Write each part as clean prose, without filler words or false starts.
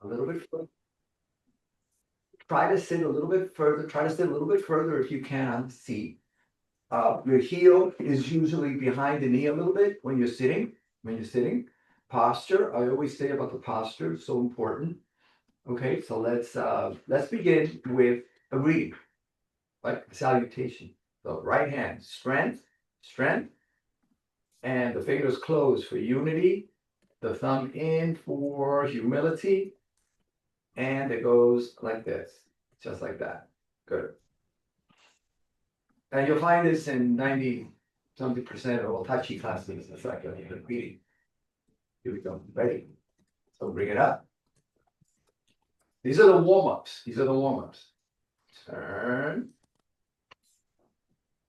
A little bit further. Try to sit a little bit further. Try to sit a little bit further if you can on the seat. Your heel is usually behind the knee a little bit when you're sitting. When you're sitting, posture. I always say about the posture, so important. Okay, so let's begin with a greeting, like salutation. So right hand, strength, strength, and the fingers closed for unity. The thumb in for humility, and it goes like this, just like that. Good. And you'll find this in 90-something% of all Tai Chi classes. It's like a greeting. Here we go. Ready? So bring it up. These are the warm-ups. These are the warm-ups. Turn.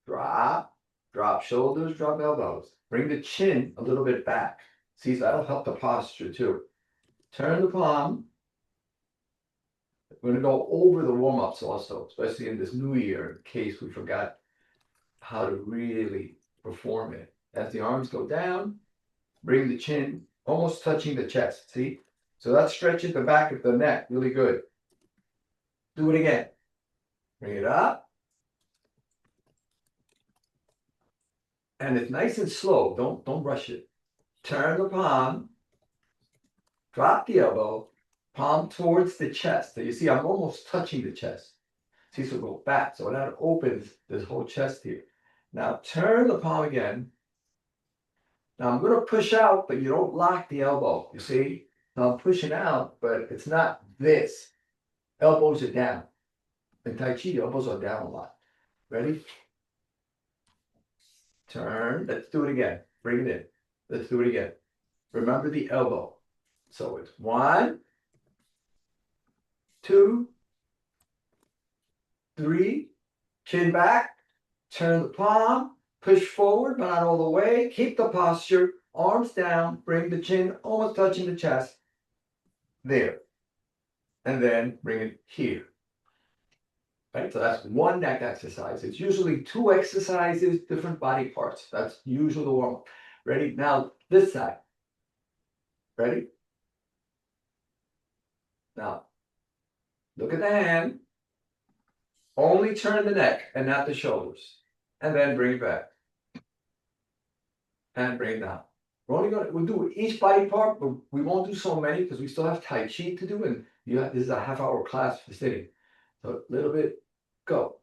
Drop. Drop shoulders, drop elbows. Bring the chin a little bit back. See, that'll help the posture too. Turn the palm. We're going to go over the warm-ups also, especially in this new year, in case we forgot how to really perform it. As the arms go down, bring the chin almost touching the chest. See? So that stretches the back of the neck really good. Do it again. Bring it up. And it's nice and slow. Don't rush it. Turn the palm. Drop the elbow. Palm towards the chest. So you see, I'm almost touching the chest. See, so go back. So that opens this whole chest here. Now turn the palm again. Now I'm going to push out, but you don't lock the elbow. You see? Now I'm pushing out, but it's not this. Elbows are down. In Tai Chi, elbows are down a lot. Ready? Turn. Let's do it again. Bring it in. Let's do it again. Remember the elbow. So it's 1, 2, 3. Chin back. Turn the palm. Push forward, but not all the way. Keep the posture. Arms down. Bring the chin almost touching the chest. There. And then bring it here. Right? So that's one neck exercise. It's usually 2 exercises, different body parts. That's usually the warm-up. Ready? Now, this side. Ready? Now, look at the hand. Only turn the neck and not the shoulders. And then bring it back. And bring it down. We'll do each body part, but we won't do so many because we still have Tai Chi to do. And this is a half-hour class for sitting. So a little bit, go.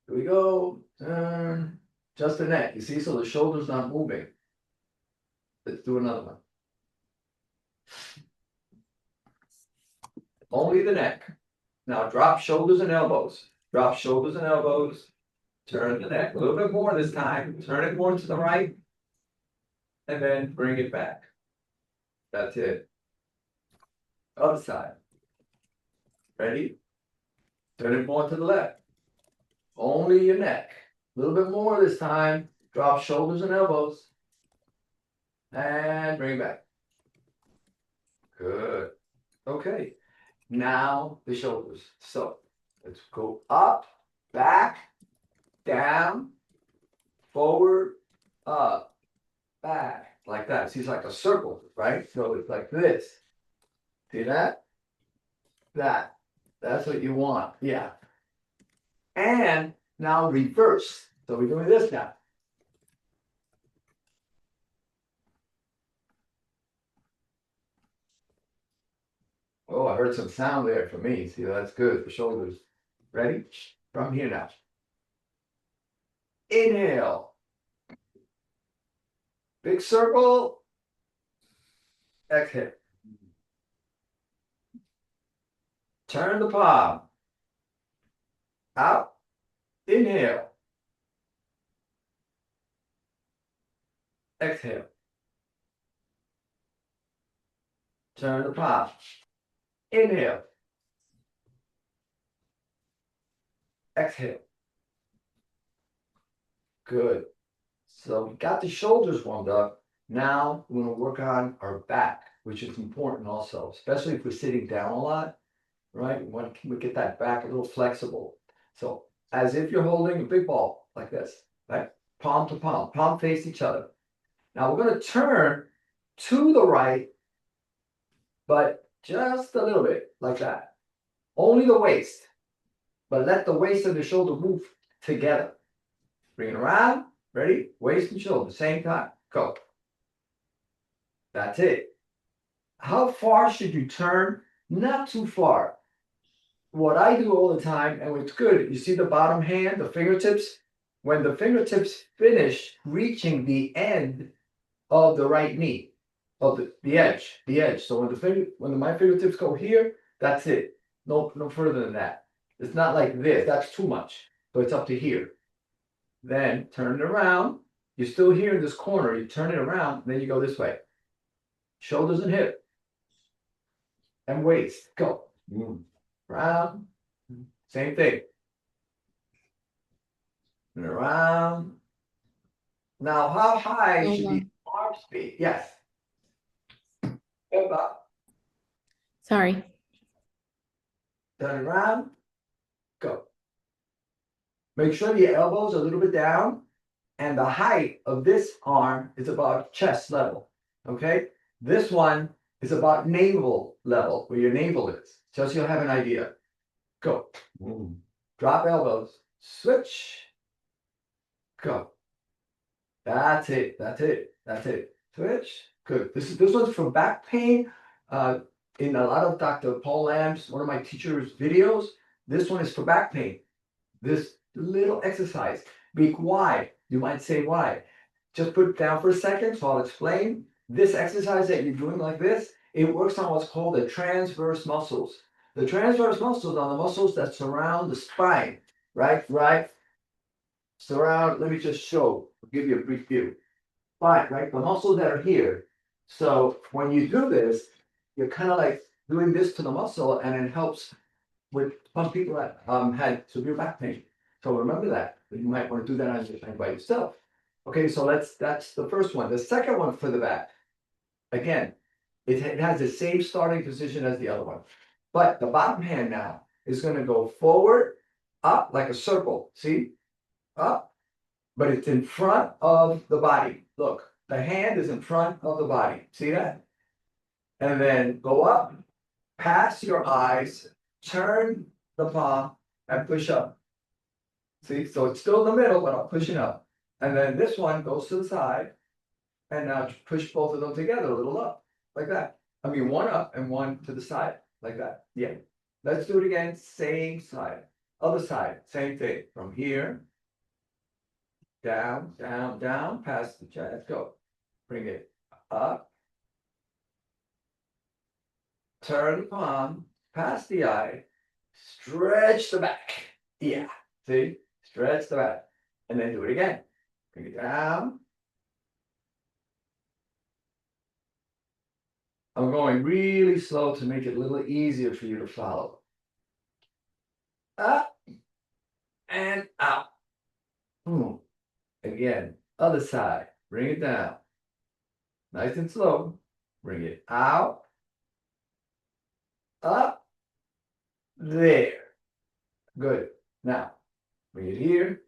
Here we go. Turn. Just the neck. You see, so the shoulder's not moving. Let's do another one. Only the neck. Now drop shoulders and elbows. Drop shoulders and elbows. Turn the neck a little bit more this time. Turn it more to the right. And then bring it back. That's it. Other side. Ready? Turn it more to the left. Only your neck. A little bit more this time. Drop shoulders and elbows. And bring it back. Good. Okay. Now the shoulders. So let's go up, back, down, forward, up, back, like that. See, it's like a circle, right? So it's like this. See that? That. That's what you want. Yeah. And now reverse. So we're doing this now. Oh, I heard some sound there for me. See, that's good for shoulders. Ready? From here now. Inhale. Big circle. Exhale. Turn the palm. Out. Inhale. Exhale. Turn the palm. Inhale. Exhale. Good. So we got the shoulders warmed up. Now we're going to work on our back, which is important also, especially if we're sitting down a lot, right? We want to get that back a little flexible. So as if you're holding a big ball like this, right? Palm to palm, palm face each other. Now we're going to turn to the right, but just a little bit, like that. Only the waist, but let the waist and the shoulder move together. Bring it around, ready? Waist and shoulder, same time, go. That's it. How far should you turn? Not too far. What I do all the time, and it's good, you see the bottom hand, the fingertips? When the fingertips finish reaching the end of the right knee, of the edge, the edge. So when my fingertips go here, that's it. No further than that. It's not like this, that's too much. So it's up to here. Then turn it around. You're still here in this corner. You turn it around, then you go this way. Shoulders and hip. And waist. Go. Round. Same thing. And around. Now, how high should the arms be? Yes. Go up. Sorry. Turn it around. Go. Make sure the elbows are a little bit down. And the height of this arm is about chest level. Okay? This one is about navel level, where your navel is. Just so you'll have an idea. Go. Drop elbows. Switch. Go. That's it. That's it. That's it. Switch. Good. This one's for back pain. In a lot of Dr. Paul Lamb's, one of my teacher's videos, this one is for back pain. This little exercise. Why? You might say why. Just put it down for a second, so I'll explain. This exercise that you're doing like this, it works on what's called the transverse muscles. The transverse muscles are the muscles that surround the spine, right? Surround, let me just show, give you a brief view. Spine, right? The muscles that are here. So when you do this, you're kind of like doing this to the muscle, and it helps with some people that had severe back pain. So remember that. You might want to do that on your by yourself. Okay, so that's the first one. The second one for the back. Again, it has the same starting position as the other one. But the bottom hand now is going to go forward, up like a circle. See? Up. But it's in front of the body. Look, the hand is in front of the body. See that? And then go up, pass your eyes, turn the palm, and push up. See, so it's still in the middle, but I'm pushing up. And then this one goes to the side, and now push both of them together a little up, like that. I mean, one up and one to the side, like that. Yeah. Let's do it again, same side. Other side, same thing. From here, down, down, down, past the chest, go. Bring it up. Turn the palm, past the eye, stretch the back. Yeah, see? Stretch the back. And then do it again. Bring it down. I'm going really slow to make it a little easier for you to follow. Up and out. Boom. Again, other side. Bring it down. Nice and slow. Bring it out. Up. There. Good. Now, bring it here.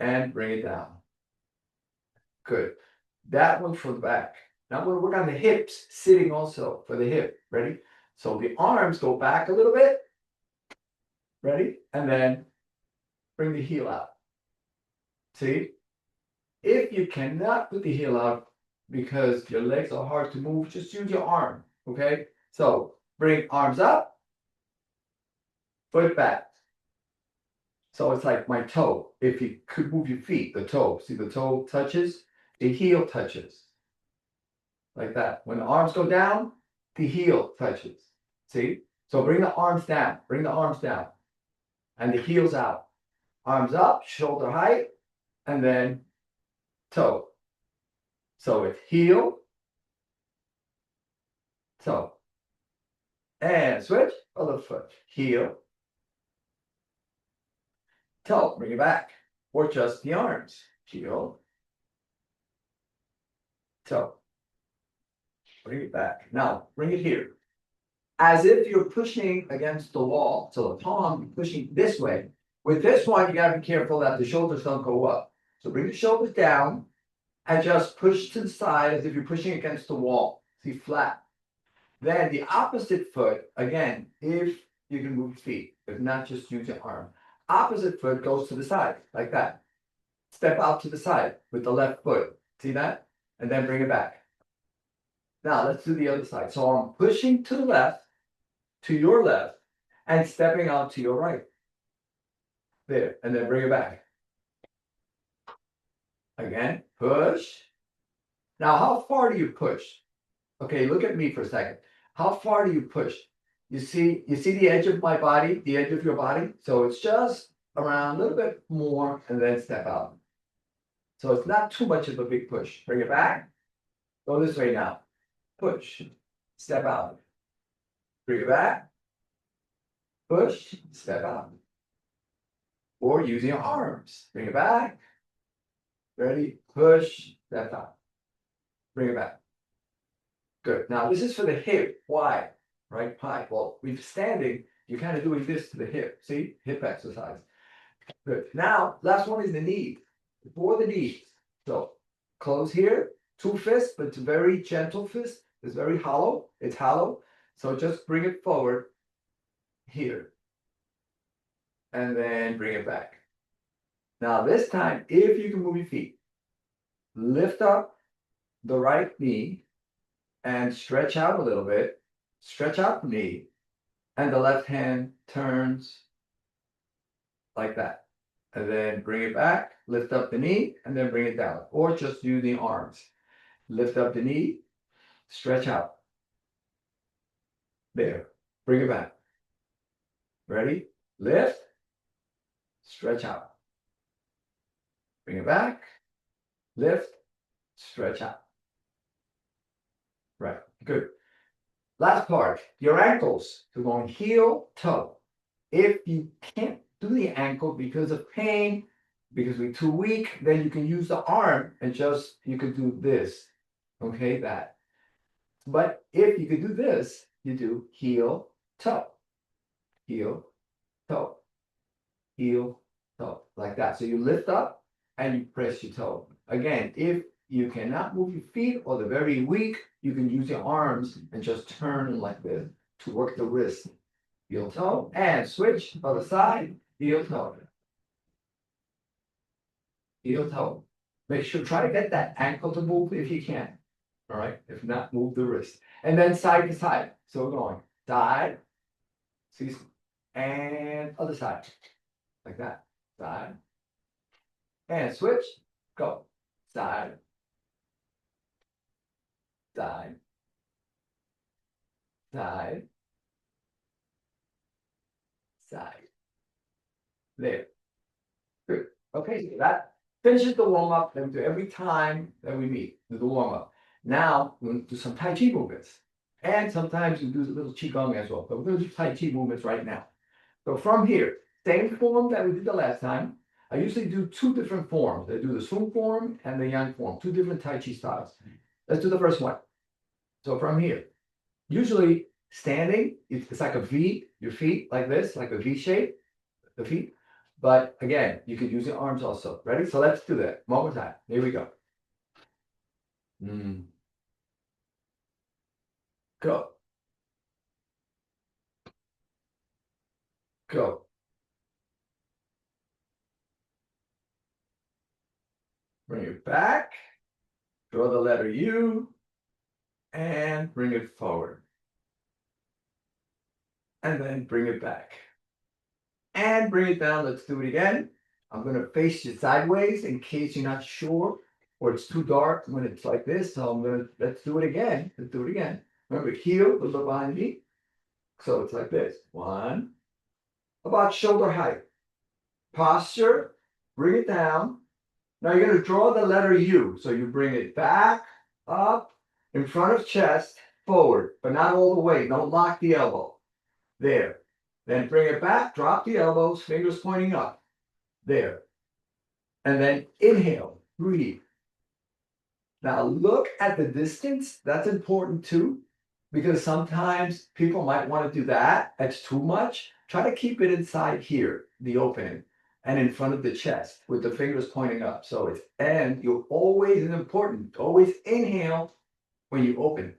And bring it down. Good. That one for the back. Now I'm going to work on the hips, sitting also for the hip. Ready? So the arms go back a little bit. Ready? And then bring the heel out. See? If you cannot put the heel out because your legs are hard to move, just use your arm. Okay? So bring arms up, foot back. So it's like my toe. If you could move your feet, the toe. See, the toe touches, the heel touches. Like that. When the arms go down, the heel touches. See? So bring the arms down. Bring the arms down. And the heel's out. Arms up, shoulder height, and then toe. So it's heel, toe. And switch, other foot. Heel, toe. Bring it back. Or just the arms. Heel, toe. Bring it back. Now, bring it here. As if you're pushing against the wall. So the palm pushing this way. With this one, you gotta be careful that the shoulders don't go up. So bring the shoulders down and just push to the side as if you're pushing against the wall. See, flat. Then the opposite foot, again, if you can move feet, if not just use your arm. Opposite foot goes to the side, like that. Step out to the side with the left foot. See that? And then bring it back. Now let's do the other side. So I'm pushing to the left, to your left, and stepping out to your right. There, and then bring it back. Again, push. Now, how far do you push? Okay, look at me for a second. How far do you push? You see the edge of my body, the edge of your body? So it's just around a little bit more and then step out. So it's not too much of a big push. Bring it back. Go this way now. Push. Step out. Bring it back. Push. Step out. Or using your arms. Bring it back. Ready? Push. Step out. Bring it back. Good. Now this is for the hip. Why? Right? Pie. Well, we're standing. You're kind of doing this to the hip. See? Hip exercise. Good. Now, last one is the knee. For the knees. So close here. Two fists, but it's a very gentle fist. It's very hollow. It's hollow. So just bring it forward here. And then bring it back. Now this time, if you can move your feet, lift up the right knee and stretch out a little bit. Stretch out the knee. And the left hand turns like that. And then bring it back, lift up the knee, and then bring it down. Or just use the arms. Lift up the knee, stretch out. There. Bring it back. Ready? Lift, stretch out. Bring it back, lift, stretch out. Right, good. Last part, your ankles. We're going heel, toe. If you can't do the ankle because of pain, because we're too weak, then you can use the arm and just, you could do this. Okay, that. But if you could do this, you do heel, toe, heel, toe, heel, toe, like that. So you lift up and you press your toe. Again, if you cannot move your feet or they're very weak, you can use your arms and just turn like this to work the wrist. Heel, toe, and switch other side, heel, toe. Heel, toe. Make sure, try to get that ankle to move if you can. All right, if not, move the wrist. And then side to side. So we're going side, see, and other side. Like that. Side. And switch. Go. Side. Side. Side. Side. There. Good. Okay, so that finishes the warm up that we do every time that we meet, do the warm up. Now, we're going to do some Tai Chi movements. And sometimes we do a little Qigong as well. But we're going to do Tai Chi movements right now. So from here, same form that we did the last time. I usually do two different forms. I do the Sung form and the Yang form, two different Tai Chi styles. Let's do the first one. So from here, usually standing, it's like a V, your feet like this, like a V shape, the feet. But again, you could use your arms also. Ready? So let's do that. One more time. Here we go. Go. Go. Bring it back. Draw the letter U. And bring it forward. And then bring it back. And bring it down. Let's do it again. I'm going to face you sideways in case you're not sure or it's too dark when it's like this. So let's do it again. Let's do it again. Remember, heel, a little behind me. So it's like this. One. About shoulder height. Posture. Bring it down. Now you're going to draw the letter U. So you bring it back, up, in front of chest, forward, but not all the way. Don't lock the elbow. There. Then bring it back, drop the elbows, fingers pointing up. There. And then inhale, breathe. Now look at the distance. That's important too, because sometimes people might want to do that. That's too much. Try to keep it inside here, the opening, and in front of the chest with the fingers pointing up. So it's, and you're always, and important, always inhale when you open.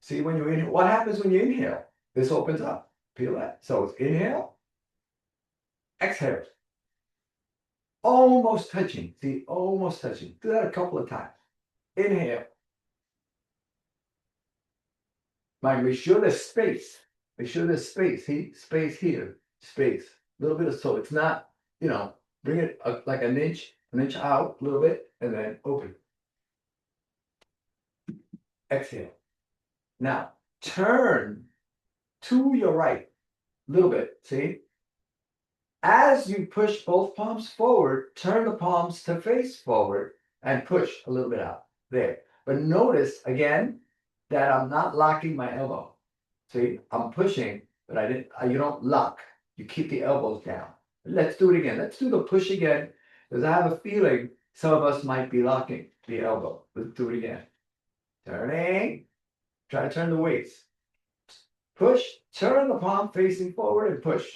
See, when you inhale, what happens when you inhale? This opens up. Feel that? So it's inhale, exhale. Almost touching. See, almost touching. Do that a couple of times. Inhale. Mind, make sure there's space. Make sure there's space. See, space here, space. A little bit of so it's not, bring it like an inch out a little bit, and then open. Exhale. Now turn to your right a little bit. See, as you push both palms forward, turn the palms to face forward and push a little bit out there. But notice again that I'm not locking my elbow. See, I'm pushing, but you don't lock. You keep the elbows down. Let's do it again. Let's do the push again, because I have a feeling some of us might be locking the elbow. Let's do it again. Turning. Try to turn the waist. Push, turn the palm facing forward and push.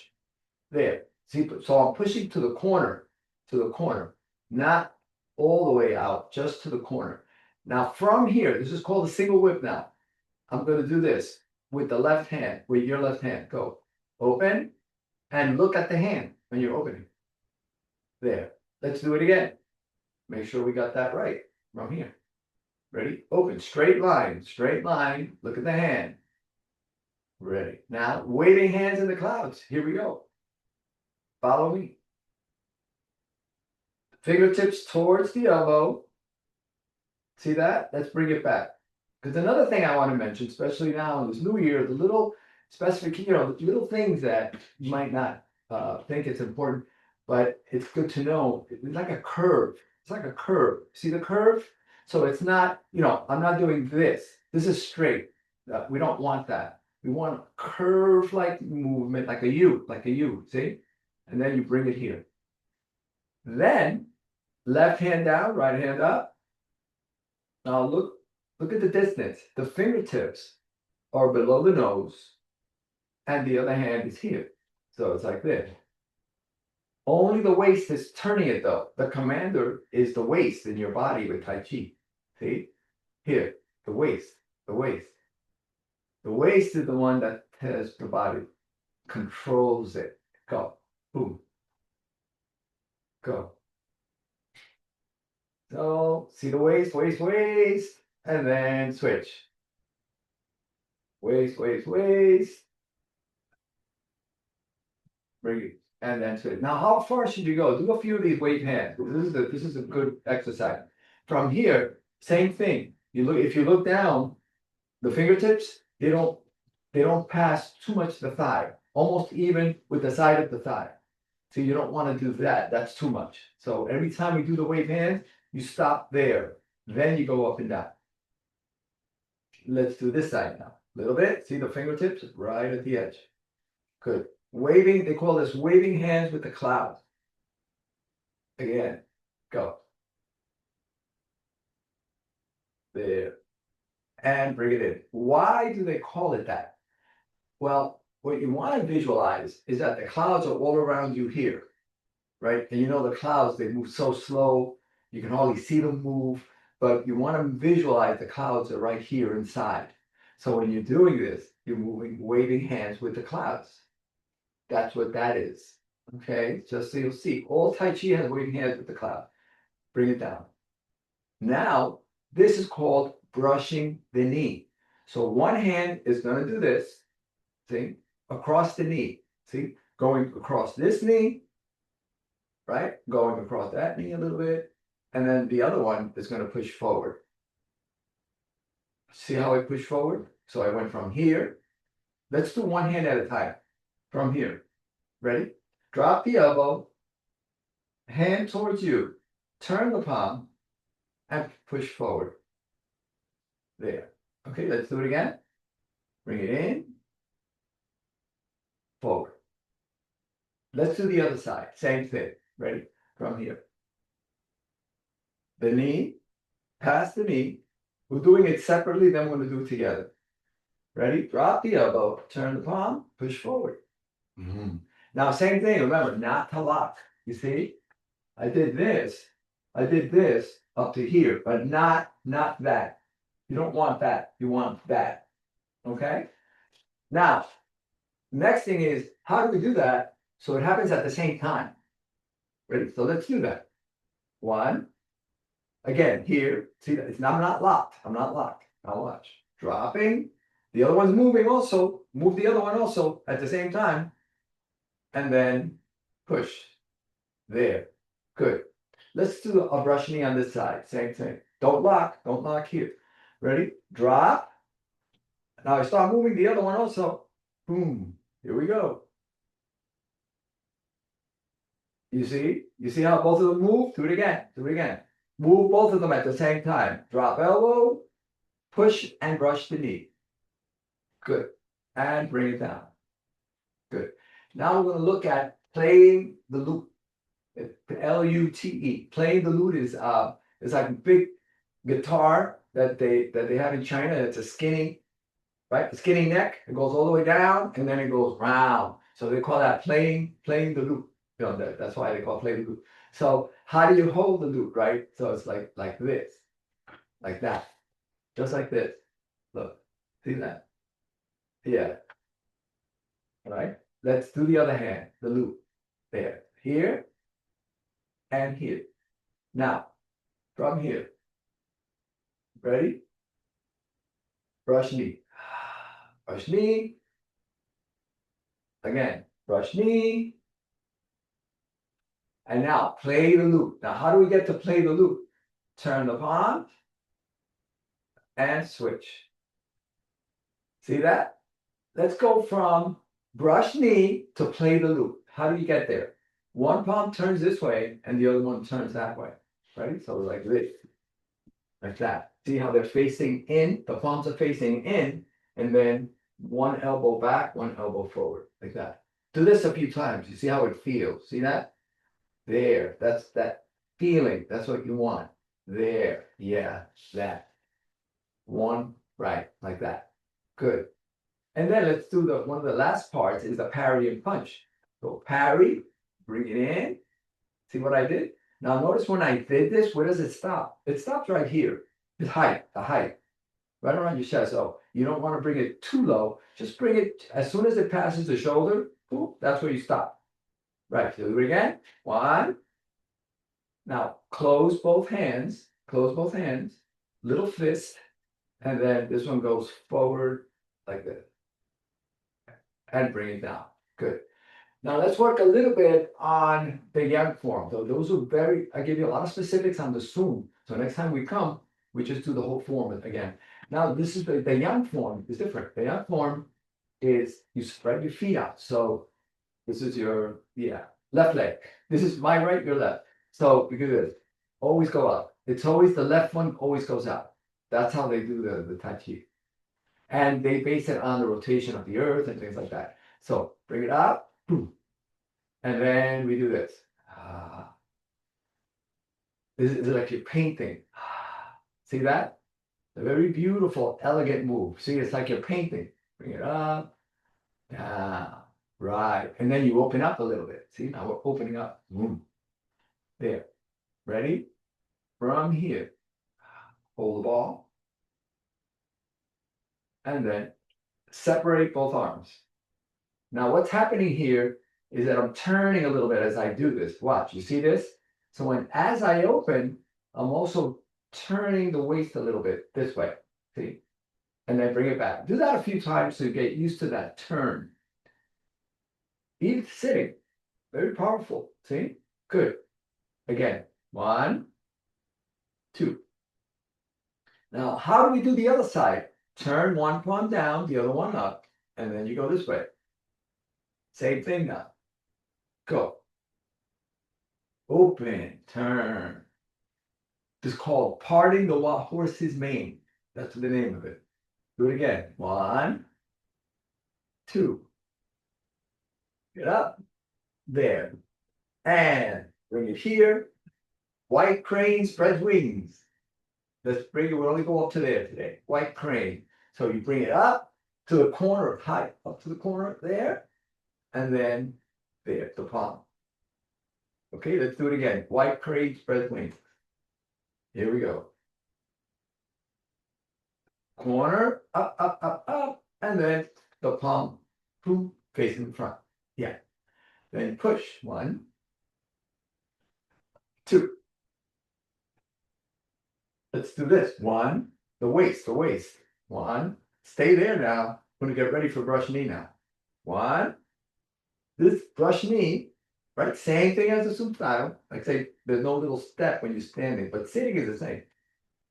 There. See, so I'm pushing to the corner, not all the way out, just to the corner. Now from here, this is called a single whip now. I'm going to do this with the left hand, with your left hand. Go. Open and look at the hand when you're opening. There. Let's do it again. Make sure we got that right from here. Ready? Open. Straight line. Straight line. Look at the hand. Ready. Now, waving hands in the clouds. Here we go. Follow me. Fingertips towards the elbow. See that? Let's bring it back. Because another thing I want to mention, especially now in this new year, the little specific, little things that you might not think it's important, but it's good to know. It's like a curve. It's like a curve. See the curve? So it's not, I'm not doing this. This is straight. We don't want that. We want a curve-like movement, like a U, see? And then you bring it here. Then, left hand down, right hand up. Now look at the distance. The fingertips are below the nose, and the other hand is here. So it's like this. Only the waist is turning it though. The commander is the waist in your body with Tai Chi. See? Here, the waist, the waist. The waist is the one that tells the body, controls it. Go. Boom. Go. So, see the waist, waist, waist, and then switch. Waist, waist, waist. Bring it, and then switch. Now, how far should you go? Do a few of these wave hands. This is a good exercise. From here, same thing. If you look down, the fingertips, they don't pass too much the thigh, almost even with the side of the thigh. So you don't want to do that. That's too much. So every time we do the wave hands, you stop there. Then you go up and down. Let's do this side now. A little bit. See the fingertips right at the edge. Good. Waving, they call this waving hands with the clouds. Again, go. There. And bring it in. Why do they call it that? Well, what you want to visualize is that the clouds are all around you here, right? And the clouds, they move so slow, you can hardly see them move, but you want to visualize the clouds are right here inside. So when you're doing this, you're waving hands with the clouds. That's what that is, okay? Just so you'll see, all Tai Chi has waving hands with the cloud. Bring it down. Now, this is called brushing the knee. So one hand is going to do this, see, across the knee, see, going across this knee, right? Going across that knee a little bit, and then the other one is going to push forward. See how I push forward? So I went from here. Let's do one hand at a time. From here. Ready? Drop the elbow, hand towards you, turn the palm, and push forward. There. Okay, let's do it again. Bring it in, forward. Let's do the other side. Same thing. Ready? From here. The knee, past the knee. We're doing it separately, then we're going to do it together. Ready? Drop the elbow, turn the palm, push forward. Now, same thing. Remember, not to lock. You see? I did this up to here, but not that. You don't want that. You want that. Okay? Now, next thing is, how do we do that so it happens at the same time? Ready? So let's do that. One, again, here, see that it's, I'm not locked. I'm not locked. Now watch. Dropping. The other one's moving also. Move the other one also at the same time. And then push. There. Good. Let's do a brush knee on this side. Same thing. Don't lock. Don't lock here. Ready? Drop. Now I start moving the other one also. Boom. Here we go. You see? You see how both of them move? Do it again. Do it again. Move both of them at the same time. Drop elbow, push and brush the knee. Good. And bring it down. Good. Now we're going to look at playing the lute. Lute. Playing the lute is it's like a big guitar that they have in China. It's a skinny, right? A skinny neck. It goes all the way down and then it goes round. So they call that playing the lute. You know, that's why they call it play the lute. So how do you hold the lute, right? So it's like this, like that, just like this. Look, see that? Yeah. All right. Let's do the other hand, the lute. There, here, and here. Now, from here. Ready? Brush knee. Brush knee. Again, brush knee. And now play the lute. Now, how do we get to play the lute? Turn the palm and switch. See that? Let's go from brush knee to play the lute. How do you get there? One palm turns this way and the other one turns that way. Right? So like this. Like that. See how they're facing in? The palms are facing in, and then one elbow back, one elbow forward, like that. Do this a few times. You see how it feels. See that? There. That's that feeling. That's what you want. There. Yeah. That. One. Right. Like that. Good. And then let's do the one of the last parts is the parry and punch. So parry, bring it in. See what I did? Now notice when I did this, where does it stop? It stops right here. The height, right around your chest. So you don't want to bring it too low. Just bring it as soon as it passes the shoulder. Boom, that's where you stop. Right. Do it again. One. Now close both hands. Close both hands. Little fist, and then this one goes forward like this, and bring it down. Good. Now let's work a little bit on the yang form. So those are I give you a lot of specifics on the Zoom. So next time we come, we just do the whole form again. Now this is the yang form is different. The yang form is you spread your feet out. So this is your left leg. This is my right, your left. So we do this. Always go up. It's always the left one always goes out. That's how they do the Tai Chi. And they base it on the rotation of the earth and things like that. So bring it up. Boom. And then we do this. This is like you're painting. See that? A very beautiful, elegant move. See, it's like you're painting. Bring it up, down, right. And then you open up a little bit. See, now we're opening up. Boom. There. Ready? From here. Hold the ball. And then separate both arms. Now what's happening here is that I'm turning a little bit as I do this. Watch, you see this? So as I open, I'm also turning the waist a little bit this way. See? And then bring it back. Do that a few times to get used to that turn. Even sitting. Very powerful. See? Good. Again. 1, 2. Now, how do we do the other side? Turn one palm down, the other one up, and then you go this way. Same thing now. Go. Open, turn. This is called parting the horse's mane. That's the name of it. Do it again. 1, 2. Get up. There. And bring it here. White crane spreads wings. Let's bring it. We'll only go up to there today. White crane. So you bring it up to the corner of height, up to the corner there, and then there, the palm. Okay, let's do it again. White crane spreads wings. Here we go. Corner, up, up, up, up. and then the palm, boom, facing the front. Yeah. Then push, 1, 2. Let's do this, 1, the waist, 1, stay there now, I'm gonna get ready for brush knee now. 1, this brush knee, right, same thing as the soup style, like say, there's no little step when you're standing, but sitting is the same.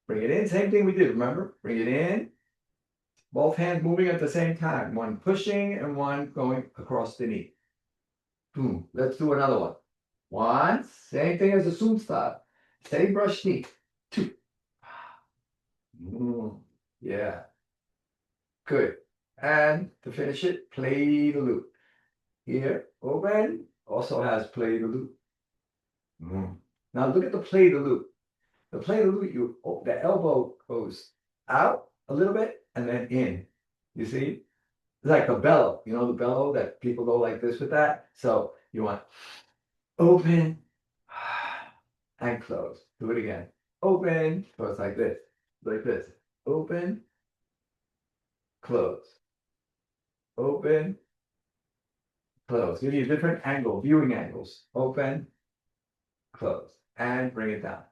Bring it in, same thing we did, remember? Bring it in, both hands moving at the same time, one pushing and one going across the knee. Boom, let's do another one. 1, same thing as the soup style, same brush knee, 2. Yeah, good. And to finish it, play the loop. Here, open, also has play the loop. Now look at the play the loop. The play the loop, the elbow goes out a little bit and then in. You see? It's like the bellow, you know, the bellow that people go like this with that. So you want open and close. Do it again. Open. So it's like this. Like this. Open. Close. Open. Close. Give you a different angle, viewing angles. Open. Close. And bring it down.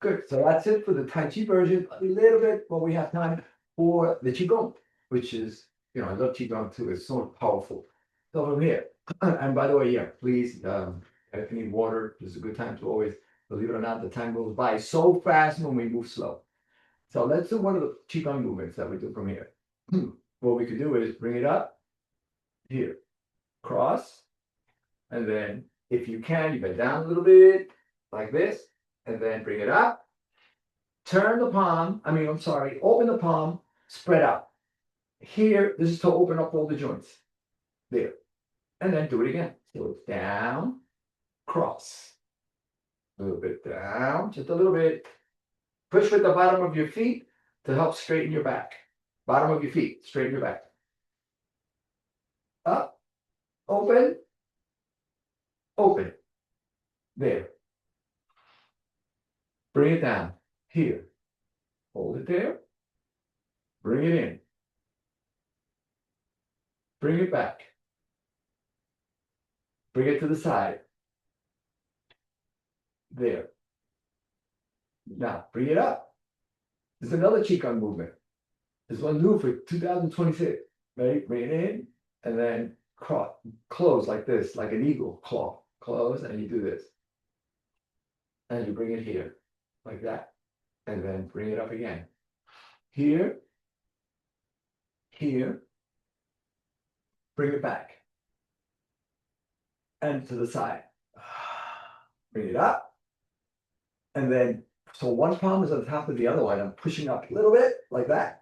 Good. So that's it for the Tai Chi version. A little bit, but we have time for the Qigong, which is, you know, I love Qigong too. It's so powerful. So from here, and by the way, yeah, please, if you need water, this is a good time to always, believe it or not, the time goes by so fast when we move slow. So let's do one of the Qigong movements that we do from here. What we can do is bring it up here, cross, and then if you can, you bend down a little bit like this, and then bring it up. Turn the palm, open the palm, spread out. Here, this is to open up all the joints. There. And then do it again. So it's down, cross. A little bit down, just a little bit. Push with the bottom of your feet to help straighten your back. Bottom of your feet, straighten your back. Up, open, open. There. Bring it down. Here. Hold it there. Bring it in. Bring it back. Bring it to the side. There. Now, bring it up. There's another Qigong movement. There's one new for 2026. Ready? Bring it in, and then close like this, like an eagle claw. Close, and you do this. And you bring it here, like that. And then bring it up again. Here. Here. Bring it back. And to the side. Bring it up. And then, so one palm is on top of the other one. I'm pushing up a little bit, like that.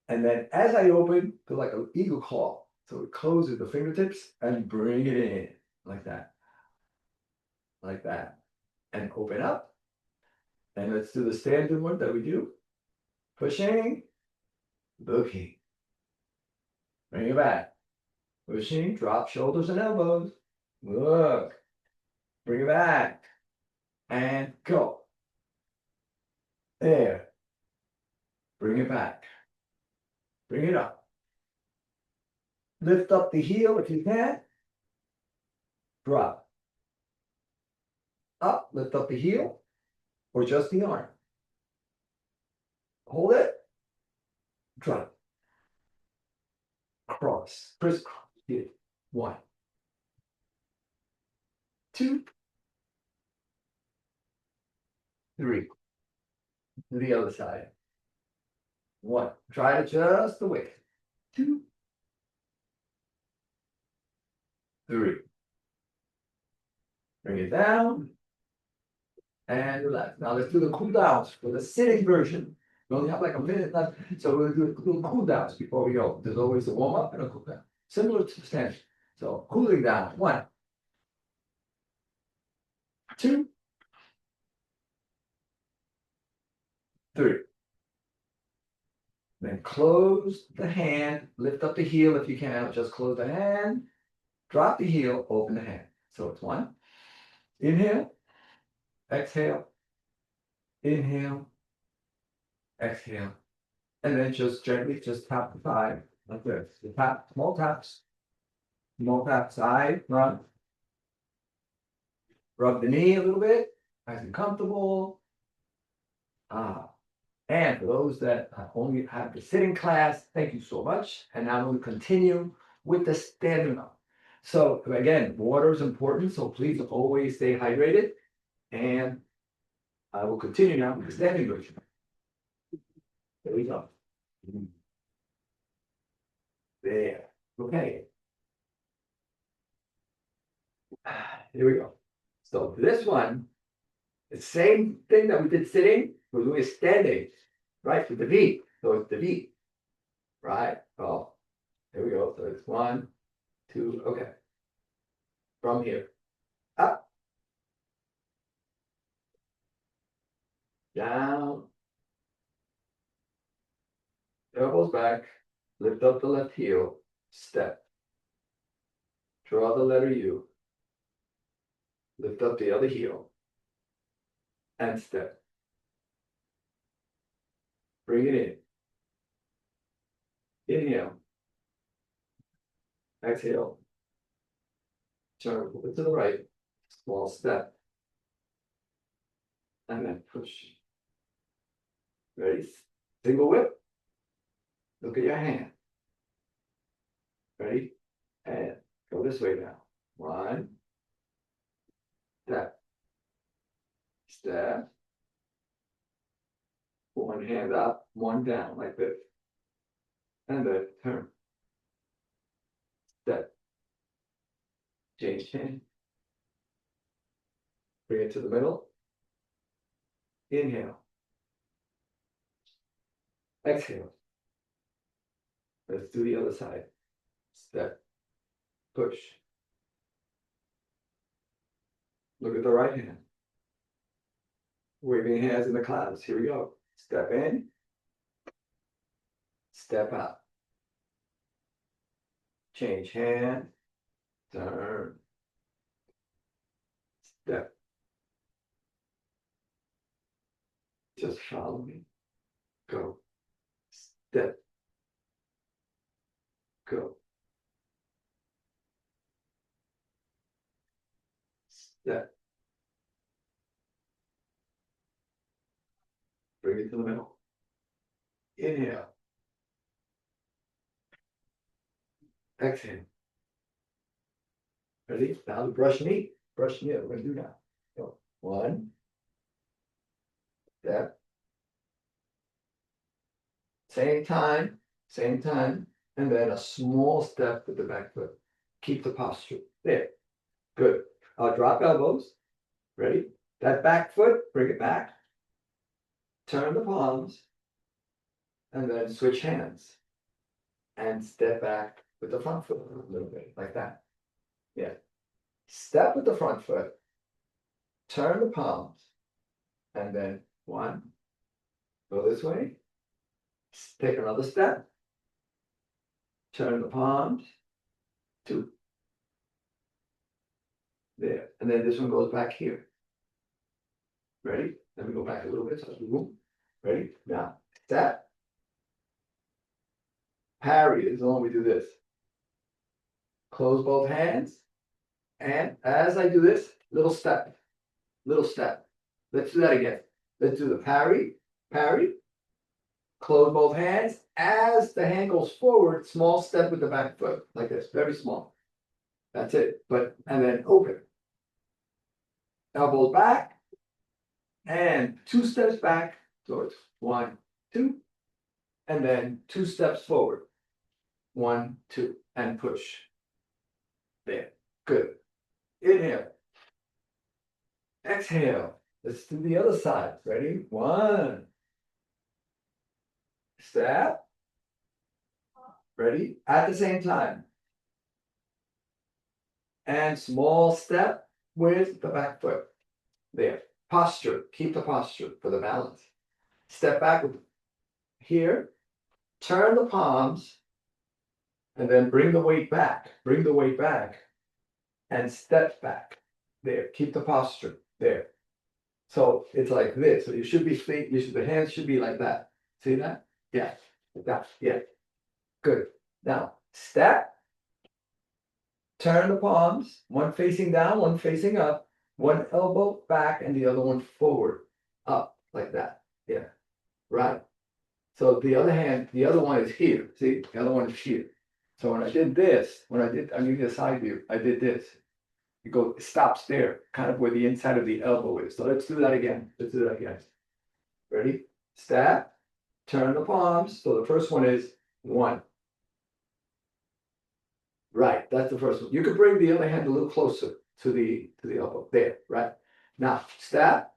And then as I open, do like an eagle claw. So it closes the fingertips and bring it in, like that. Like that. And open up. And let's do the standard one that we do. Pushing, looking. Bring it back. Pushing, drop shoulders and elbows. Look. Bring it back. And go. There. Bring it back. Bring it up. Lift up the heel if you can. Drop. Up, lift up the heel, or just the arm. Hold it. Drop. Cross. Crisscross. Here. 1. 2. 3. To the other side. 1. Try to just the way. 2. 3. Bring it down. And relax. Now let's do the cool downs for the sitting version. We only have like a minute left, so we're gonna do little cool downs before we go. There's always a warm up and a cool down, similar to standing. So cooling down. 1, 2, 3. Then close the hand, lift up the heel if you can. Just close the hand, drop the heel, open the hand. So it's 1. Inhale, exhale, inhale, exhale, and then just gently just tap the 5. like this. The tap, small taps. Small tap side, front. Rub the knee a little bit, nice and comfortable. And for those that only have the sitting class, thank you so much. And now we'll continue with the standing up. So again, water is important, so please always stay hydrated. And I will continue now with the standing version. There we go. There. Okay. Here we go. So this one, the same thing that we did sitting, we're doing standing, right? With the V. So it's the V. Right? Oh, here we go. So it's 1, 2, okay. From here. Up. Down. Elbows back. Lift up the left heel. Step. Draw the letter U. Lift up the other heel. And step. Bring it in. Inhale. Exhale. Turn over to the right. Small step. And then push. Ready? Single whip. Look at your hand. Ready? And go this way now. 1. Step. Step. One hand up, one down, like this. And then turn. Step. Change hand. Bring it to the middle. Inhale. Exhale. Let's do the other side. Step. Push. Look at the right hand. Waving hands in the clouds. Here we go. Step in. Step out. Change hand. Turn. Step. Just follow me. Go. Step. Go. Step. Bring it to the middle. Inhale. Exhale. Ready? Now to brush knee. Brush knee. We're going to do that. Go. 1. Step. Same time. Same time. And then a small step with the back foot. Keep the posture. There. Good. Drop elbows. Ready? That back foot, bring it back. Turn the palms. And then switch hands. And step back with the front foot a little bit, like that. Yeah. Step with the front foot. Turn the palms. And then 1. Go this way. Take another step. Turn the palms. 2. There. And then this one goes back here. Ready? Let me go back a little bit. So move. Ready? Now, step. Parry is when we do this. Close both hands. And as I do this, little step. Little step. Let's do that again. Let's do the parry. Parry. Close both hands. As the hand goes forward, small step with the back foot. Like this. Very small. That's it. And then open. Elbows back. And 2 steps back. So it's 1, 2. And then 2 steps forward. 1, 2. And push. There. Good. Inhale. Exhale. Let's do the other side. Ready? 1. Step. Ready? At the same time. And small step with the back foot. There. Posture. Keep the posture for the balance. Step back here. Turn the palms. And then bring the weight back. Bring the weight back. And step back. There. Keep the posture. There. So it's like this. So you should be the hands should be like that. See that? Yeah. Like that. Yeah. Good. Now, step. Turn the palms, one facing down, one facing up, one elbow back and the other one forward, up like that. Yeah, right. So the other hand, the other one is here. See, the other one is here. So when I did this, I'm giving you a side view, I did this. It stops there, kind of where the inside of the elbow is. So let's do that again. Let's do that again. Ready? Step, turn the palms. So the first one is one. Right, that's the first one. You could bring the other hand a little closer to the elbow. There, right? Now, step.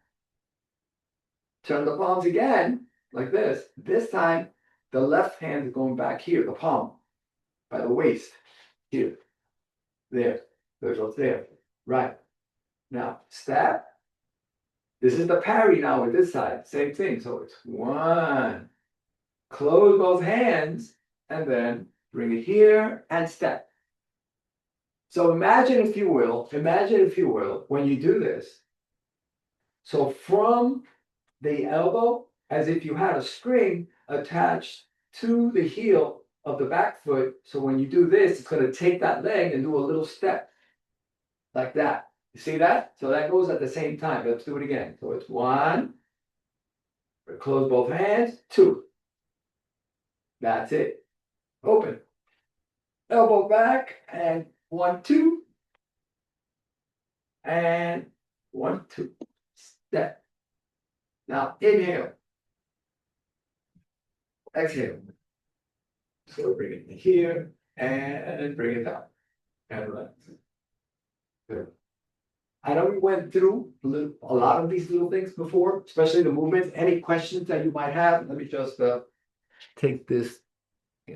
Turn the palms again, like this. This time, the left hand is going back here, the palm, by the waist. Here. There. There it goes there. Right. Now, step. This is the parry now with this side. Same thing. So it's one. Close both hands, and then bring it here and step. So imagine, if you will, when you do this. So from the elbow, as if you had a string attached to the heel of the back foot. So when you do this, it's going to take that leg and do a little step like that. You see that? So that goes at the same time. Let's do it again. So it's one. Close both hands. Two. That's it. Open. Elbow back and 1, 2. And 1, 2. Step. Now inhale. Exhale. So bring it here and bring it down. And relax. Good. I know we went through a lot of these little things before, especially the movements. Any questions that you might have? Let me just take this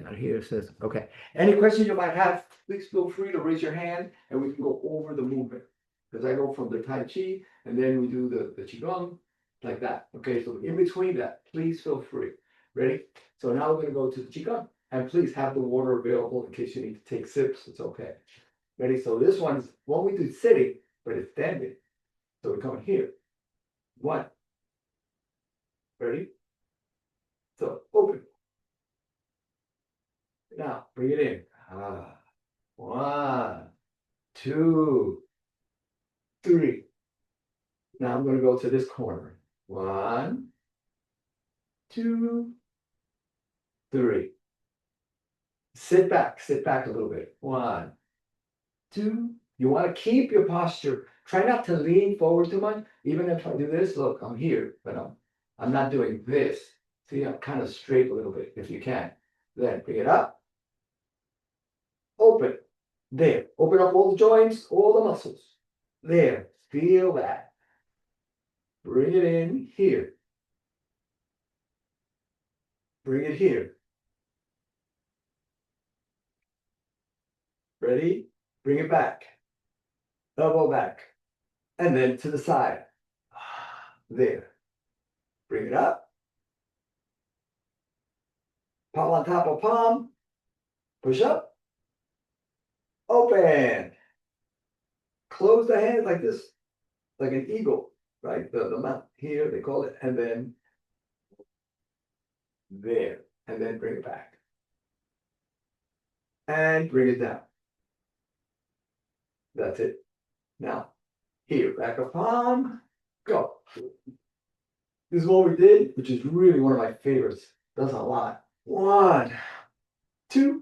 out here. It says, okay. Any questions you might have, please feel free to raise your hand and we can go over the movement. Because I go from the Tai Chi and then we do the Qigong like that. Okay, so in between that, please feel free. Ready? So now we're going to go to the Qigong. And please have the water available in case you need to take sips. It's okay. Ready? So this one's one we do sitting, but it's standing. So we come here. One. Ready? So open. Now bring it in. 1, 2, 3. Now I'm going to go to this corner. 1, 2, 3. Sit back a little bit. 1, 2. You want to keep your posture. Try not to lean forward too much. Even if I do this, look, I'm here, but I'm not doing this. See, I'm kind of straight a little bit if you can. Then bring it up. Open. There. Open up all the joints, all the muscles. There. Feel that. Bring it in here. Bring it here. Ready? Bring it back. Elbow back. And then to the side. There. Bring it up. Palm on top of palm. Push up. Open. Close the hands like this. Like an eagle. Right? The mouth here, they call it. And then there. And then bring it back. And bring it down. That's it. Now, here, back of palm, go. This is what we did, which is really one of my favorites. Does a lot. 1, 2,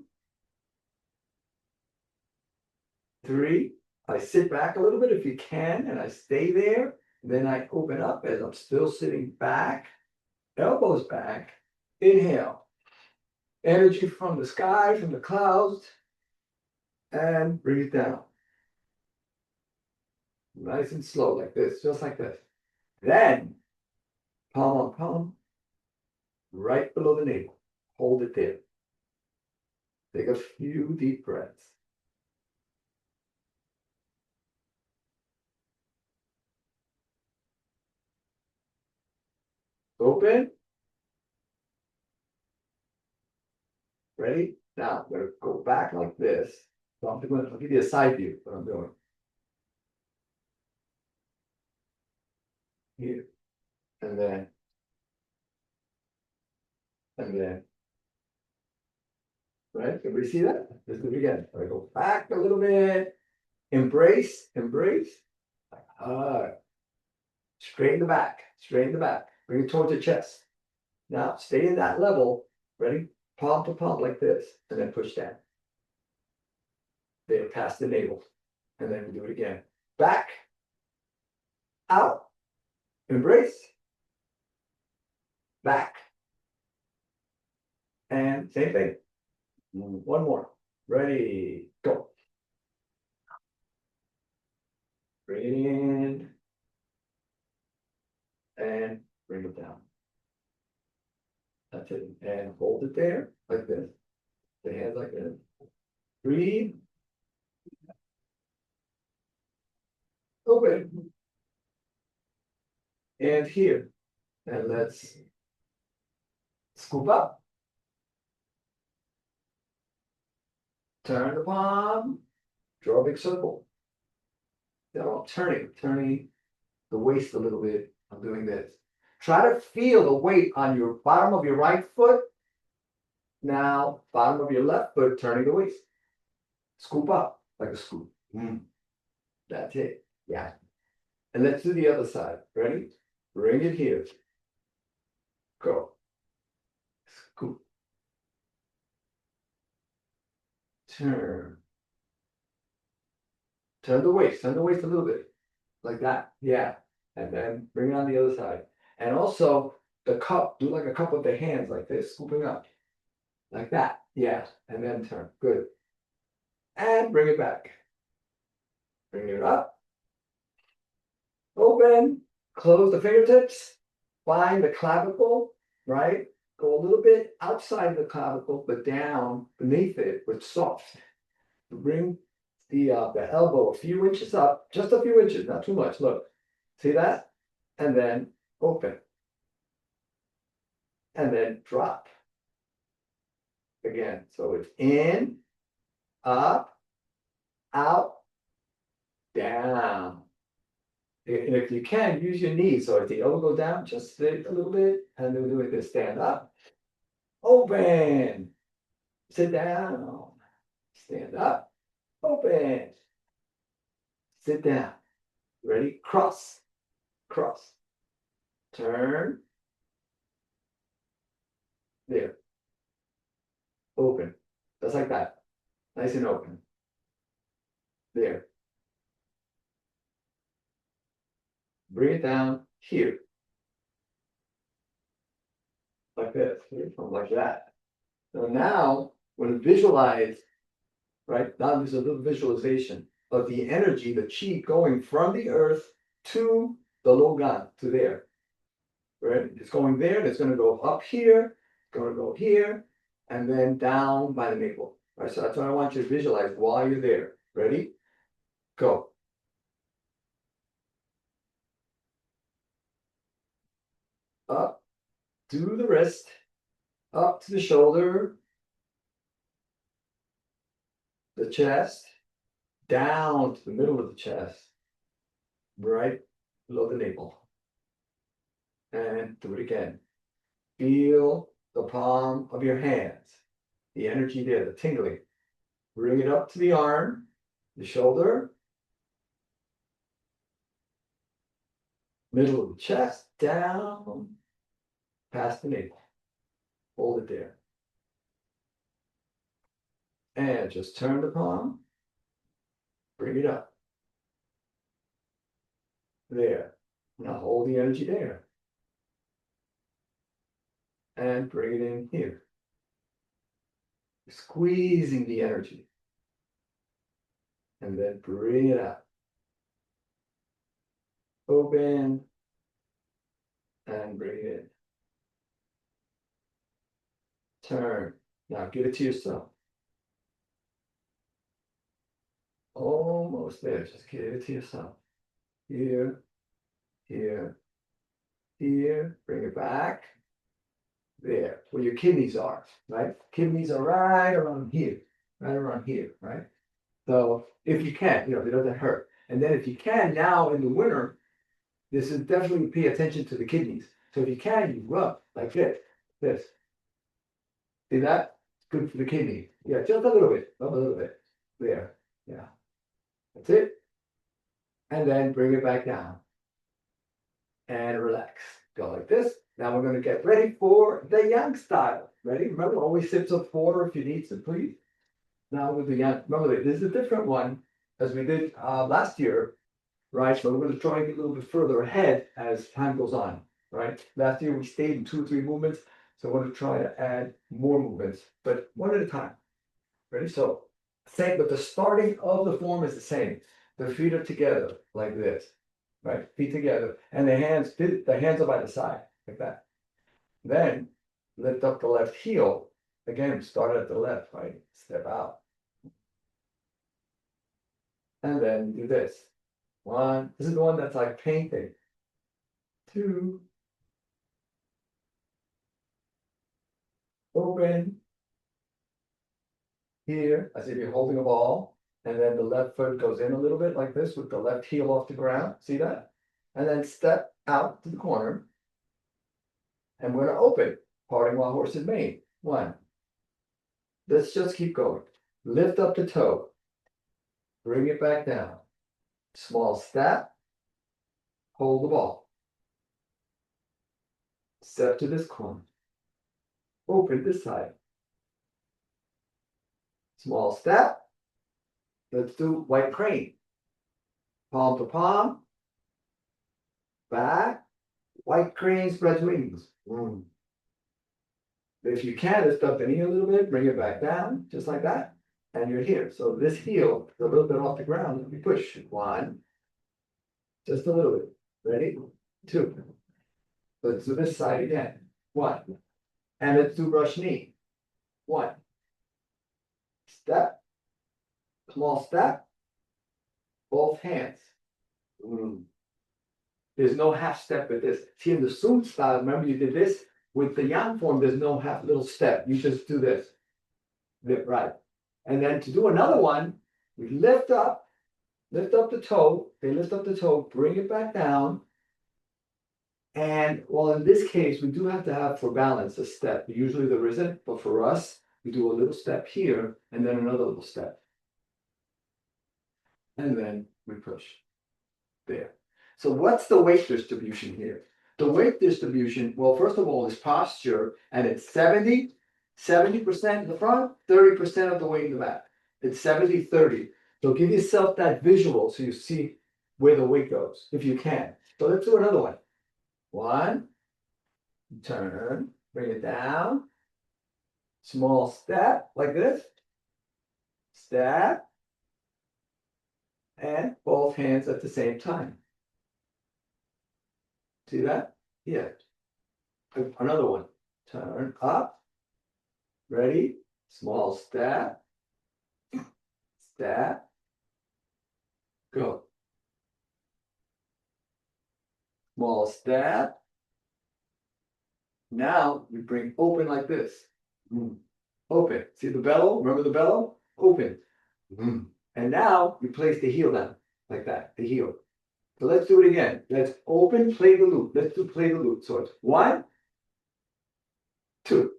3. I sit back a little bit if you can, and I stay there. Then I open up as I'm still sitting back, elbows back. Inhale. Energy from the sky, from the clouds, and bring it down. Nice and slow like this, just like this. Then, palm on palm, right below the navel. Hold it there. Take a few deep breaths. Open. Ready? Now I'm going to go back like this. So I'll give you a side view what I'm doing. Here. And then. And then. right? Everybody see that? Let's do it again. I go back a little bit. Embrace, embrace. Straighten the back, straighten the back. Bring it towards your chest. Now stay in that level. Ready? Palm to palm like this, and then push down. There, past the navel. And then we do it again. Back, out, embrace, back. And same thing. One more. Ready, go. Bring it in. And bring it down. That's it. And hold it there, like this. The hands like this. Breathe. Open. And here. And let's scoop up. Turn the palm. Draw a big circle. Now I'm turning the waist a little bit. I'm doing this. Try to feel the weight on your bottom of your right foot. Now, bottom of your left foot, turning the waist. Scoop up like a scoop. That's it. Yeah. And let's do the other side. Ready? Bring it here. Go. Scoop. Turn. Turn the waist a little bit. Like that. Yeah. And then bring it on the other side. And also the cup, do like a cup with the hands like this, scooping up. Like that. Yeah. And then turn. Good. And bring it back. Bring it up. Open. Close the fingertips. Find the clavicle, right? Go a little bit outside the clavicle, but down beneath it, but soft. Bring the elbow a few inches up, just a few inches, not too much. Look, see that? And then open. And then drop. Again, so it's in, up, out, down. And if you can, use your knees. So if the elbow go down, just sit a little bit, and then do it this. Stand up, open, sit down, stand up, open, sit down. Ready? Cross, cross, turn, there, open, just like that. Nice and open. There. Bring it down here. Like this, like that. So now, when you visualize, right? Now there's a little visualization of the energy, the chi going from the earth to the Logan, to there. Right? It's going there, it's gonna go up here, gonna go here, and then down by the navel. Right? So that's what I want you to visualize while you're there. Ready? Go. Up to the wrist, up to the shoulder, the chest, down to the middle of the chest, right below the navel. And do it again. Feel the palm of your hands, the energy there, the tingling. Bring it up to the arm, the shoulder, middle of the chest, down, past the navel. Hold it there. And just turn the palm, bring it up. There. Now hold the energy there. And bring it in here. Squeezing the energy. And then bring it out. Open. And bring it in. Turn. Now give it to yourself. Almost there. Just give it to yourself. Here, here, here. Bring it back. There, where your kidneys are, right? Kidneys are right around here, right? So if you can, it doesn't hurt. And then if you can, now in the winter, this is definitely pay attention to the kidneys. So if you can, you rub like this. See that? good for the kidney. Yeah, just a little bit, a little bit. There, yeah. That's it. And then bring it back down. And relax. Go like this. Now we're gonna get ready for the yang style. Ready? Remember, always sips of water if you need some, please. Now with the yang, remember, this is a different one as we did last year, right? So we're gonna try and get a little bit further ahead as time goes on, right? Last year we stayed in 2 or 3 movements, so we're gonna try to add more movements, but one at a time. Ready? So same, but the starting of the form is the same. The feet are together like this, right? Feet together, and the hands are by the side like that. Then lift up the left heel. Again, start at the left, right? Step out. And then do this. 1, this is the one that's like painting. 2, open. Here, as if you're holding a ball, and then the left foot goes in a little bit like this with the left heel off the ground. See that? And then step out to the corner. And we're gonna open, parting while horse in mane. 1. Let's just keep going. Lift up the toe. Bring it back down. Small step. Hold the ball. Step to this corner. Open this side. Small step. Let's do white crane. Palm to palm. Back. White crane spreads wings. If you can, lift up the knee a little bit, bring it back down, just like that. And you're here. So this heel is a little bit off the ground. Let me push. 1. Just a little bit. Ready? 2. Let's do this side again. 1. And let's do brush knee. 1. Step. Small step. Both hands. There's no half step with this. See, in the Sun style, remember you did this? With the yang form, there's no half little step. You just do this. Right. And then to do another one, we lift up the toe. They lift up the toe, bring it back down. And well, in this case, we do have to have for balance a step. Usually there isn't, but for us, we do a little step here and then another little step. And then we push. There. So what's the weight distribution here? The weight distribution, well, first of all, is posture, and it's 70% in the front, 30% of the weight in the back. It's 70-30. So give yourself that visual so you see where the weight goes, if you can. So let's do another one. 1, turn, bring it down. Small step, like this. Step. And both hands at the same time. See that? Yeah. Another one. Turn up. Ready? Small step. Step. Go. Small step. Now we bring open like this. Open. See the bellow? Remember the bellow? Open. And now we place the heel down like that. The heel. So let's do it again. Let's open, play the loop. Let's do play the loop. So it's 1, 2.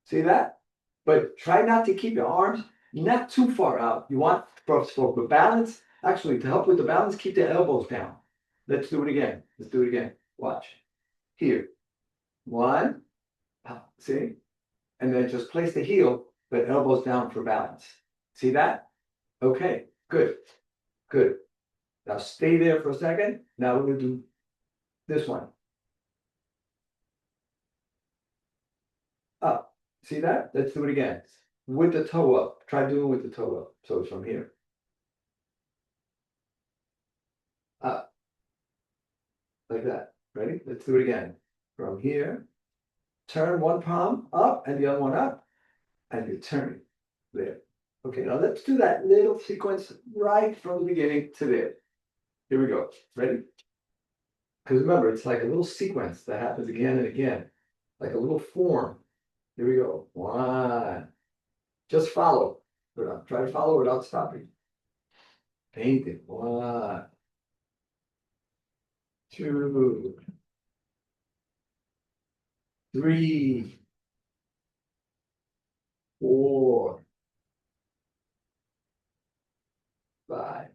See that? But try not to keep your arms not too far out. You want for balance. Actually, to help with the balance, keep the elbows down. Let's do it again. Let's do it again. Watch. Here. 1. See? And then just place the heel, but elbows down for balance. See that? Okay. Good. Good. Now stay there for a second. Now we're going to do this one. Up. See that? Let's do it again. With the toe up. Try doing it with the toe up. So it's from here. Up. Like that. Ready? Let's do it again. From here. Turn one palm up and the other one up. And you turn it. There. Okay, now let's do that little sequence right from the beginning to there. Here we go. Ready? Because remember, it's like a little sequence that happens again and again. Like a little form. Here we go. 1. Just follow. Try to follow without stopping. Paint it. 1, 2, 3, 4, 5.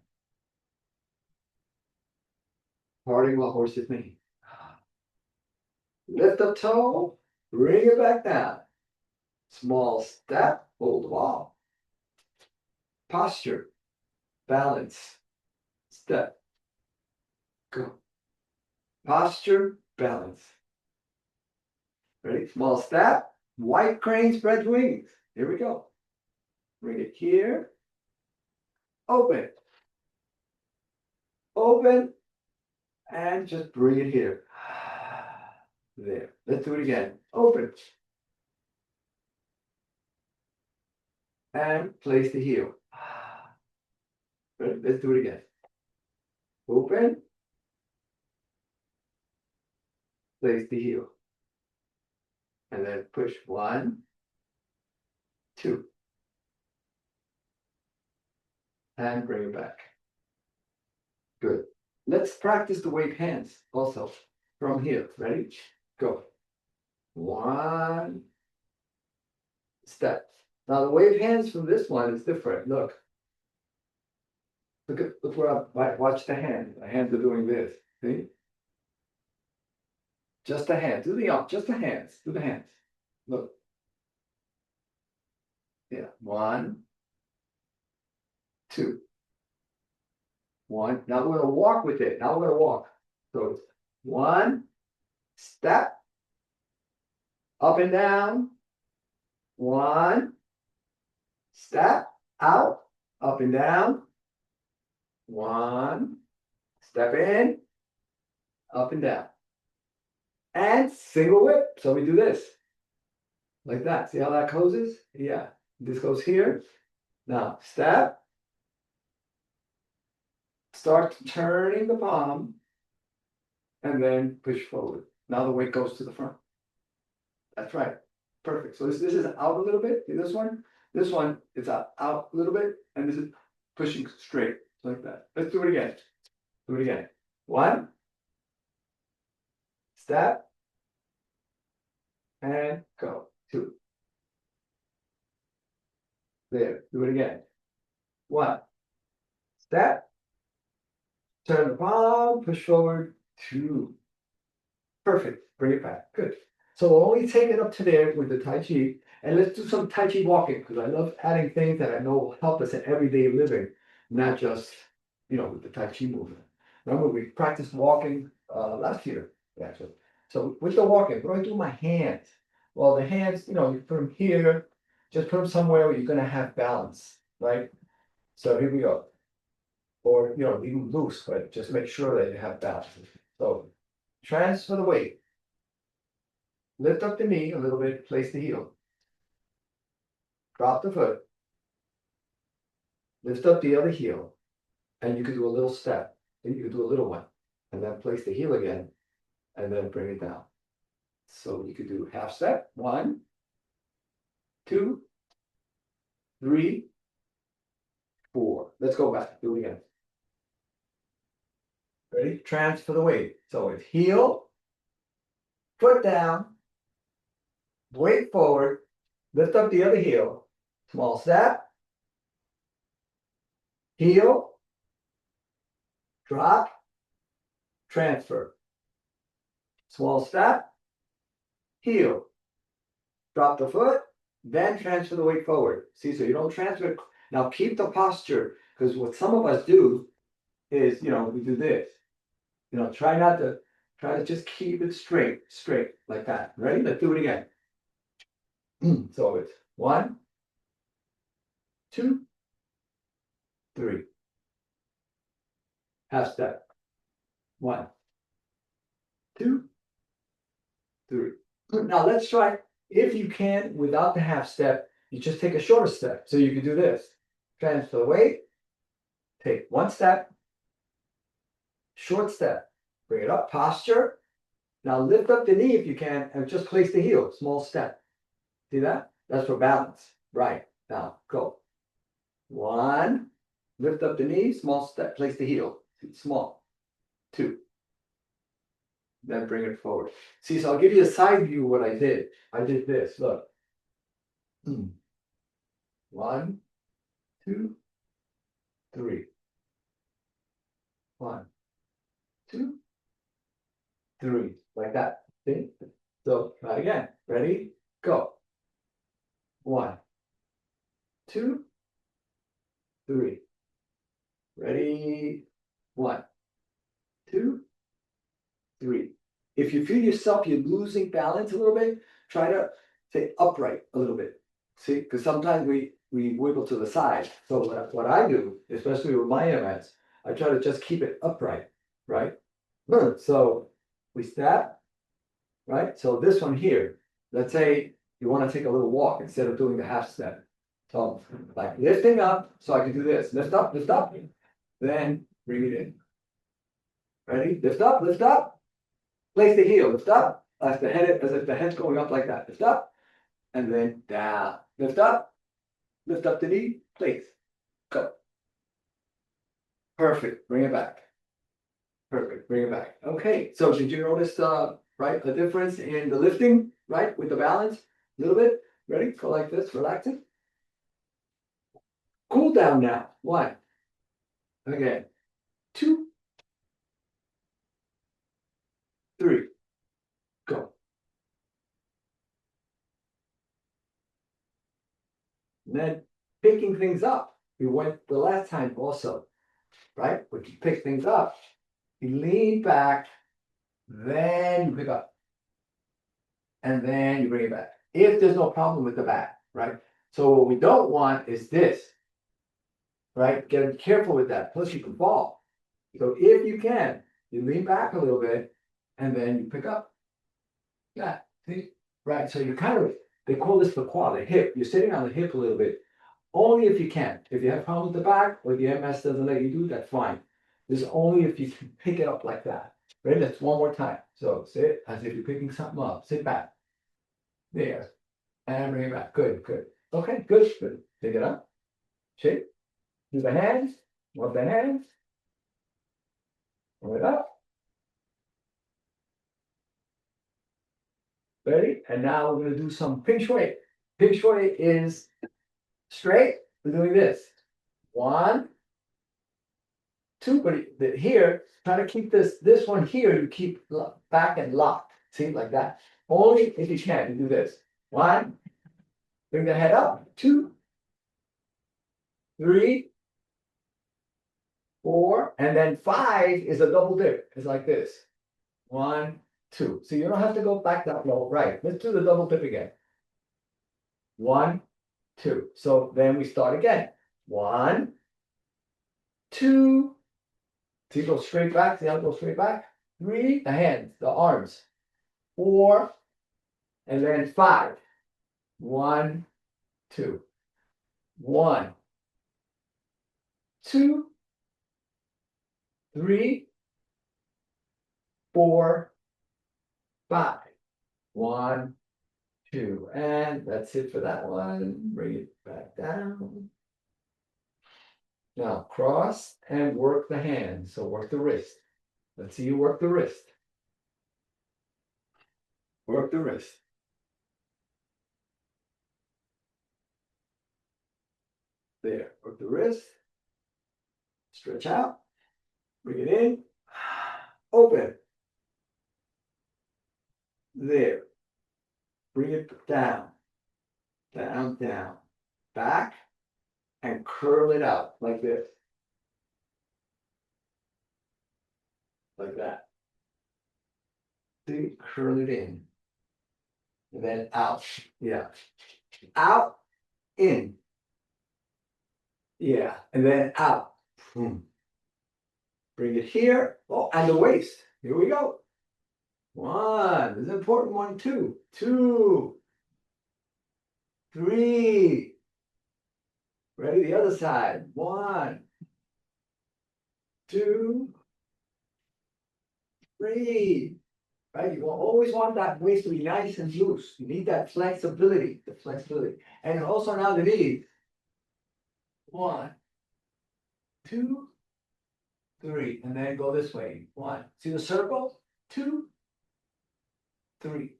Parting while horses knee. Lift up toe, bring it back down. Small step, hold the ball. Posture, balance, step, go. Posture, balance. Ready? Small step, white crane spreads wings. Here we go. Bring it here. Open. Open. And just bring it here. There. Let's do it again. Open. And place the heel. Ready? Let's do it again. Open. Place the heel. And then push 1, 2. And bring it back. Good. Let's practice the wave hands also from here. Ready? Go. 1 step. Now the wave hands from this one is different. Look. Look where I watch the hand. The hands are doing this. See? Just the hands. Do the just the hands. Do the hands. Look. Yeah. 1, 2. 1. Now we're gonna walk with it. Now we're gonna walk. So it's 1 step. Up and down. 1 step out. Up and down. 1 step in. Up and down. And single whip. So we do this. Like that. See how that closes? Yeah. This goes here. Now step. Start turning the palm. And then push forward. Now the weight goes to the front. That's right. Perfect. So this is out a little bit. See this one? This one is out a little bit. And this is pushing straight. Like that. Let's do it again. Do it again. 1 step. And go. 2. There. Do it again. 1 step. Turn the palm, push forward, 2. Perfect. Bring it back. Good. So we'll only take it up to there with the Tai Chi. And let's do some Tai Chi walking because I love adding things that I know will help us in everyday living, not just, with the Tai Chi movement. Remember, we practiced walking last year, actually. So with the walking, what do I do with my hands? Well, the hands, you put them here, just put them somewhere where you're going to have balance, right? So here we go. Or, leave them loose, but just make sure that you have balance. So transfer the weight. Lift up the knee a little bit, place the heel. Drop the foot. Lift up the other heel. And you can do a little step. Then you can do a little one. And then place the heel again. And then bring it down. So you could do half step. 1, 2, 3, 4. Let's go back. Do it again. Ready? Transfer the weight. So it's heel, foot down, weight forward, lift up the other heel, small step, heel, drop, transfer. Small step, heel, drop the foot, then transfer the weight forward. See, so you don't transfer it. Now keep the posture, because what some of us do is, we do this. Try to just keep it straight, like that. Ready? Let's do it again. So it's 1, 2, 3. Half step. 1, 2, 3. Now let's try, if you can, without the half step, you just take a shorter step. So you can do this. Transfer the weight, take 1 step, short step, bring it up, posture. Now lift up the knee if you can, and just place the heel, small step. See that? That's for balance. Right. Now go. 1, lift up the knee, small step, place the heel, small. 2. Then bring it forward. See, so I'll give you a side view of what I did. I did this, look. 1, 2, 3. 1, 2, 3. Like that. See? So try again. Ready? Go. 1, 2, 3. Ready? 1, 2, 3. If you feel yourself, you're losing balance a little bit, try to stay upright a little bit. See, because sometimes we wiggle to the side. So what I do, especially with my MS, I try to just keep it upright, right? So we step, right? So this one here, let's say you want to take a little walk instead of doing the half step. So like lifting up, so I can do this. Lift up, then bring it in. Ready? Lift up, place the heel, lift up, as if the head's going up like that. Lift up, and then down. Lift up the knee, place. Go. Perfect. Bring it back. Perfect. Bring it back. Okay. So did you notice right, a difference in the lifting, right? With the balance? A little bit. Ready? Go like this, relaxing. Cool down now. 1. Again. 2, 3. Go. And then picking things up. We went the last time also, right? When you pick things up, you lean back, then you pick up, and then you bring it back. If there's no problem with the back, right? So what we don't want is this, right? Get careful with that. Plus you can fall. So if you can, you lean back a little bit, and then you pick up. Yeah, see? Right, so you kind of, they call this the quad, the hip. You're sitting on the hip a little bit. Only if you can. If you have problems with the back, or the MS doesn't let you do, that's fine. This is only if you can pick it up like that. Ready? That's one more time. So sit as if you're picking something up. Sit back. There. And bring it back. Good, good. Okay, good, good. Pick it up. Shake. Do the hands. Move the hands. Move it up. Ready? And now we're going to do some ping shui. Ping shui is straight. We're doing this. 1, 2, but here, try to keep this one here, you keep back and locked. See, like that. Only if you can, you do this. 1, bring the head up. 2, 3, 4, and then 5 is a double dip. It's like this. 1, 2. So you don't have to go back that low. Right. Let's do the double dip again. 1, 2. So then we start again. 1, 2. See, go straight back. See how it goes straight back? 3, the hands, the arms. 4, and then 5. 1, 2. 1, 2, 3, 4, 5. 1, 2. And that's it for that one. Bring it back down. Now cross and work the hand. So work the wrist. Let's see you work the wrist. Work the wrist. There. Work the wrist. Stretch out. Bring it in. Open. There. Bring it down. Down, down. Back. And curl it out like this. Like that. See, curl it in. And then out. Yeah. Out, in. Yeah. And then out. Boom. Bring it here. Oh, and the waist. Here we go. 1. This is an important one, 2. 2. 3. Ready? The other side. 1, 2, 3. Right? You will always want that waist to be nice and loose. You need that flexibility, the flexibility. And also now the knees. 1, 2, 3. And then go this way. 1. See the circle? 2, 3.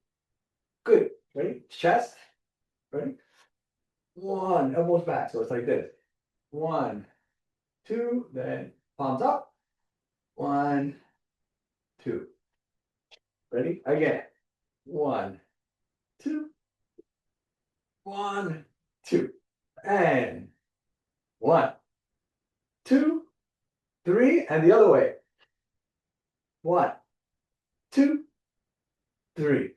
Good. Ready? Chest. Ready? One, elbows back, so it's like this. 1, 2, then palms up. 1, 2. Ready? Again. 1, 2. 1, 2. And 1, 2, 3, and the other way. 1, 2, 3.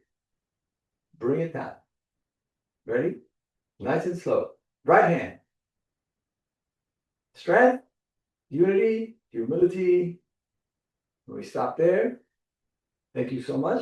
Bring it down. Ready? Nice and slow. Right hand. Strength, unity, humility. We stop there. Thank you so much.